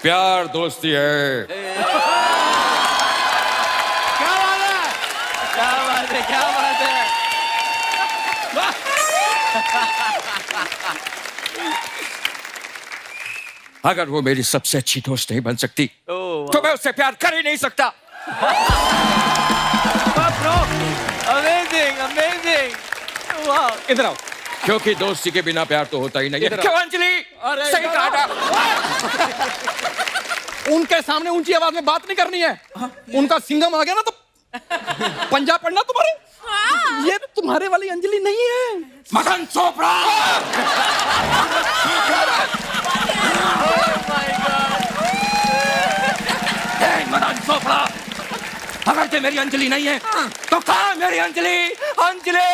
प्यार दोस्ती है। क्या बात है, क्या बात है, क्या बात है। अगर वो मेरी सबसे अच्छी दोस्त नहीं बन सकती तो मैं उससे प्यार कर ही नहीं सकता। अमेजिंग, अमेजिंग, वाह। इधर आओ। क्योंकि दोस्ती के बिना प्यार तो होता ही नहीं है। क्यों अंजलि? अरे सही कहा था। उनके सामने ऊंची आवाज में बात नहीं करनी है। उनका सिंघम आ गया ना तो पंजा पड़ना तुम्हारे। ये तुम्हारे वाली अंजलि नहीं है। मदन चोपड़ा। मदन चोपड़ा, अगर ये मेरी अंजलि नहीं है तो कहाँ मेरी अंजलि? अंजलि